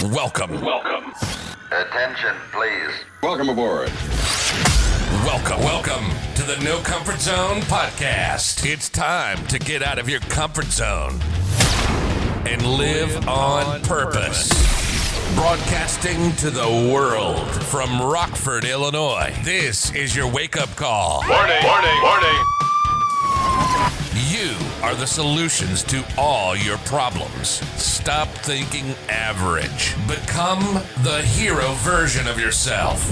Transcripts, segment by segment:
Welcome. Attention, please. Welcome aboard. Welcome to the No Comfort Zone podcast. It's time to get out of your comfort zone and live on purpose. Broadcasting to the world from Rockford, Illinois. This is your wake-up call. Warning. You are the solutions to all your problems. Stop thinking average. Become the hero version of yourself.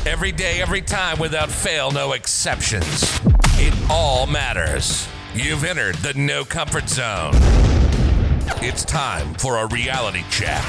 Every day, every time, without fail, no exceptions. It all matters. You've entered the No Comfort Zone. It's time for a reality check.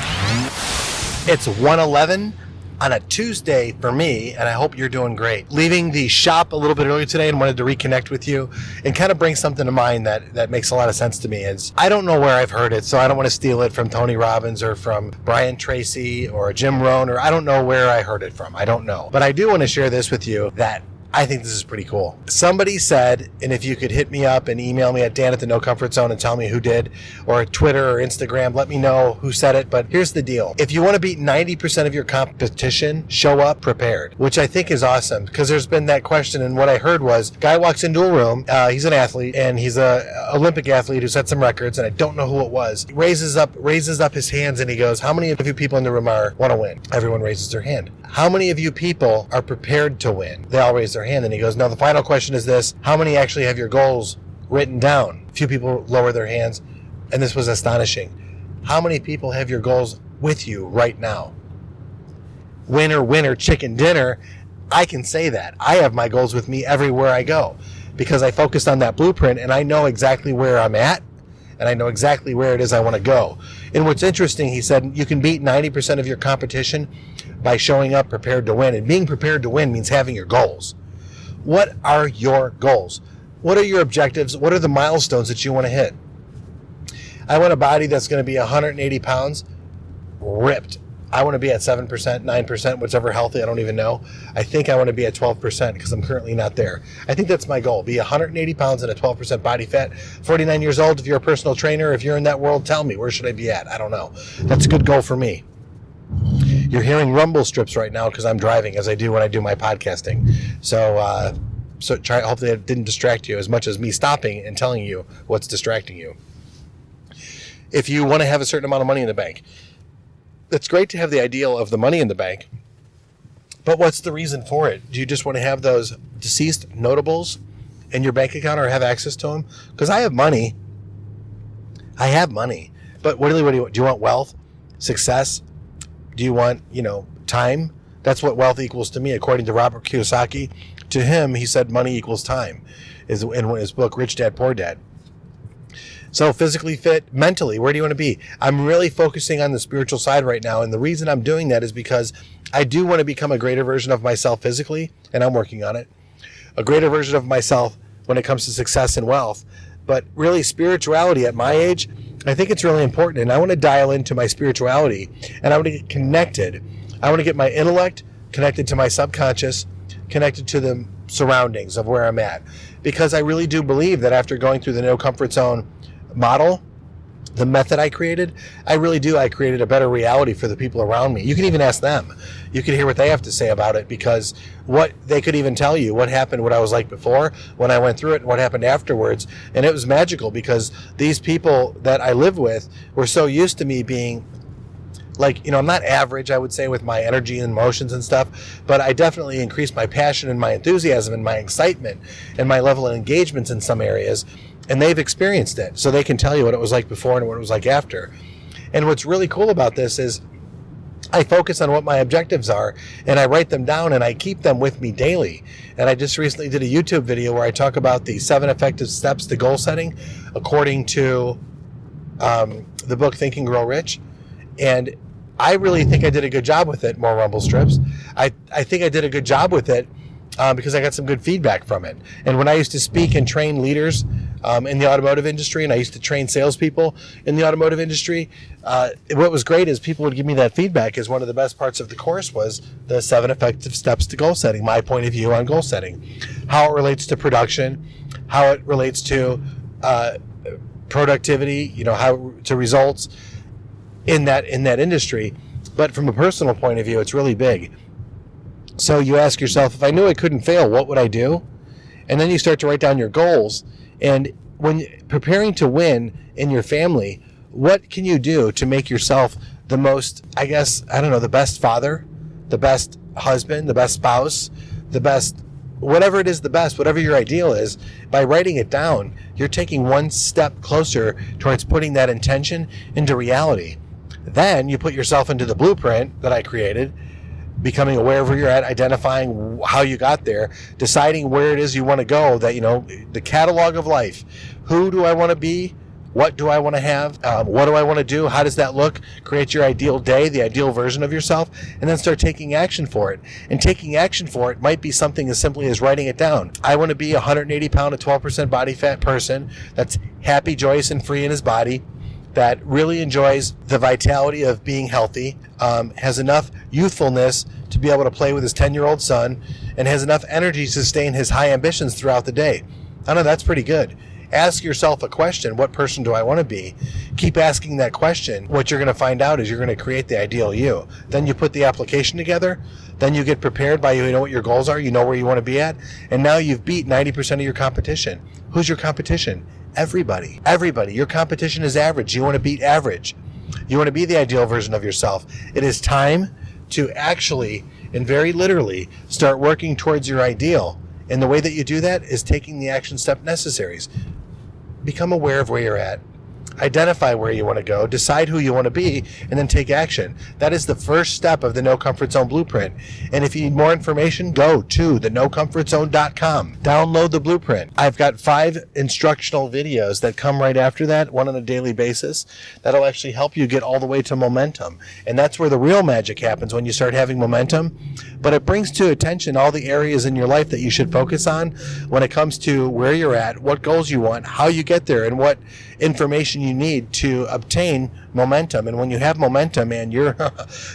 It's 1:11 on a Tuesday for me, and I hope you're doing great. Leaving the shop a little bit earlier today and wanted to reconnect with you and kind of bring something to mind that makes a lot of sense to me. Is I don't know where I've heard it, so I don't want to steal it from Tony Robbins or from Brian Tracy or Jim Rohn, or I don't know where I heard it from. I don't know. But I do want to share this with you that I think this is pretty cool. Somebody said, and if you could hit me up and email me at Dan@the-No-Comfort-Zone and tell me who did, or Twitter or Instagram, let me know who said it. But here's the deal. If you want to beat 90% of your competition, show up prepared, which I think is awesome, because there's been that question, and what I heard was, guy walks into a room, he's an athlete, and he's a Olympic athlete who set some records, and I don't know who it was. He raises up his hands, and he goes, how many of you people in the room want to win? Everyone raises their hand. How many of you people are prepared to win? They all raise their hand. And he goes, now the final question is this: how many actually have your goals written down? A few people lower their hands, and this was astonishing. How many people have your goals with you right now? Winner, chicken dinner. I can say that. I have my goals with me everywhere I go because I focused on that blueprint, and I know exactly where I'm at, and I know exactly where it is I want to go. And what's interesting, he said, you can beat 90% of your competition by showing up prepared to win. And being prepared to win means having your goals. What are your goals? What are your objectives? What are the milestones that you want to hit? I want a body that's going to be 180 pounds, ripped. I want to be at 7%, 9%, whichever healthy, I don't even know. I think I want to be at 12% because I'm currently not there. I think that's my goal, be 180 pounds and a 12% body fat. 49 years old, if you're a personal trainer, if you're in that world, tell me, where should I be at? I don't know. That's a good goal for me. You're hearing rumble strips right now because I'm driving, as I do when I do my podcasting. So hopefully it didn't distract you as much as me stopping and telling you what's distracting you. If you want to have a certain amount of money in the bank, it's great to have the ideal of the money in the bank, but what's the reason for it? Do you just want to have those deceased notables in your bank account or have access to them? Because I have money, but what do you want? Do you want wealth, success? Do you want, time? That's what wealth equals to me, according to Robert Kiyosaki. To him, he said money equals time, is in his book, Rich Dad, Poor Dad. So physically fit, mentally, where do you want to be? I'm really focusing on the spiritual side right now, and the reason I'm doing that is because I do want to become a greater version of myself physically, and I'm working on it. A greater version of myself when it comes to success and wealth. But really, spirituality at my age, I think it's really important, and I want to dial into my spirituality, and I want to get connected. I want to get my intellect connected to my subconscious, connected to the surroundings of where I'm at, because I really do believe that after going through the No Comfort Zone model, the method I created, I created a better reality for the people around me. You can even ask them. You can hear what they have to say about it, because what they could even tell you what happened, what I was like before, when I went through it, and what happened afterwards. And it was magical, because these people that I live with were so used to me being like, I'm not average, I would say, with my energy and emotions and stuff, but I definitely increased my passion and my enthusiasm and my excitement and my level of engagements in some areas. And they've experienced it, so they can tell you what it was like before and what it was like after. And what's really cool about this is I focus on what my objectives are, and I write them down, and I keep them with me daily. And I just recently did a YouTube video where I talk about the 7 effective steps to goal setting according to the book Think and Grow Rich. And I really think I did a good job with it, more rumble strips. I think I did a good job with it because I got some good feedback from it. And when I used to speak and train leaders in the automotive industry, and I used to train salespeople in the automotive industry, what was great is people would give me that feedback. As one of the best parts of the course was the 7 effective steps to goal setting, my point of view on goal setting, how it relates to production, how it relates to productivity, how to results. in that industry. But from a personal point of view, it's really big. So you ask yourself, if I knew I couldn't fail, what would I do? And then you start to write down your goals. And when preparing to win in your family, what can you do to make yourself the most, the best father, the best husband, the best spouse, the best, whatever it is, whatever your ideal is? By writing it down, you're taking one step closer towards putting that intention into reality. Then you put yourself into the blueprint that I created, becoming aware of where you're at, identifying how you got there, deciding where it is you want to go, the catalog of life. Who do I want to be? What do I want to have? What do I want to do? How does that look? Create your ideal day, the ideal version of yourself, and then start taking action for it. And taking action for it might be something as simply as writing it down. I want to be a 180 pound, a 12% body fat person that's happy, joyous, and free in his body, that really enjoys the vitality of being healthy, has enough youthfulness to be able to play with his 10-year-old son, and has enough energy to sustain his high ambitions throughout the day. I know that's pretty good. Ask yourself a question: what person do I want to be? Keep asking that question. What you're going to find out is you're going to create the ideal you. Then you put the application together. Then you get prepared by, you know what your goals are, you know where you want to be at, and now you've beat 90% of your competition. Who's your competition? Everybody. Everybody. Your competition is average. You want to beat average. You want to be the ideal version of yourself. It is time to actually, and very literally, start working towards your ideal. And the way that you do that is taking the action step necessaries. Become aware of where you're at. Identify where you want to go, decide who you want to be, and then take action. That is the first step of the No Comfort Zone Blueprint. And if you need more information, go to thenocomfortzone.com. Download the blueprint. I've got 5 instructional videos that come right after that, one on a daily basis, that'll actually help you get all the way to momentum. And that's where the real magic happens, when you start having momentum. But it brings to attention all the areas in your life that you should focus on when it comes to where you're at, what goals you want, how you get there, and what information you need to obtain momentum. And when you have momentum, man,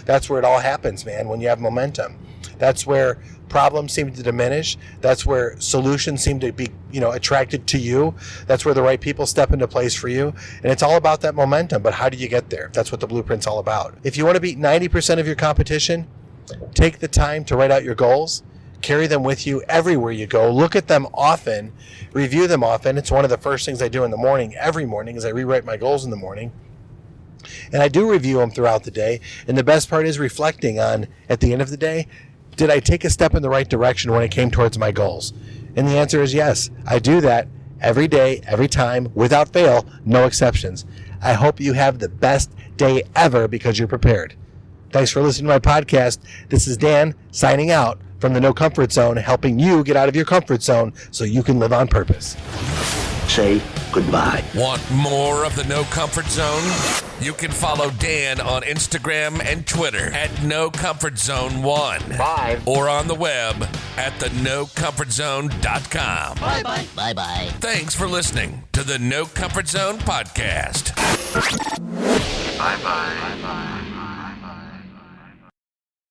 that's where it all happens, man. When you have momentum, that's where problems seem to diminish. That's where solutions seem to be, attracted to you. That's where the right people step into place for you. And it's all about that momentum. But how do you get there? That's what the blueprint's all about. If you want to beat 90% of your competition, take the time to write out your goals. Carry them with you everywhere you go. Look at them often. Review them often. It's one of the first things I do in the morning. Every morning is I rewrite my goals in the morning. And I do review them throughout the day. And the best part is reflecting on, at the end of the day, did I take a step in the right direction when it came towards my goals? And the answer is yes. I do that every day, every time, without fail, no exceptions. I hope you have the best day ever because you're prepared. Thanks for listening to my podcast. This is Dan signing out from the No Comfort Zone, helping you get out of your comfort zone so you can live on purpose. Say goodbye. Want more of the No Comfort Zone? You can follow Dan on Instagram and Twitter at NoComfortZone1. Bye. Or on the web at thenocomfortzone.com. Bye-bye. Bye-bye. Thanks for listening to the No Comfort Zone podcast. Bye-bye. Bye-bye.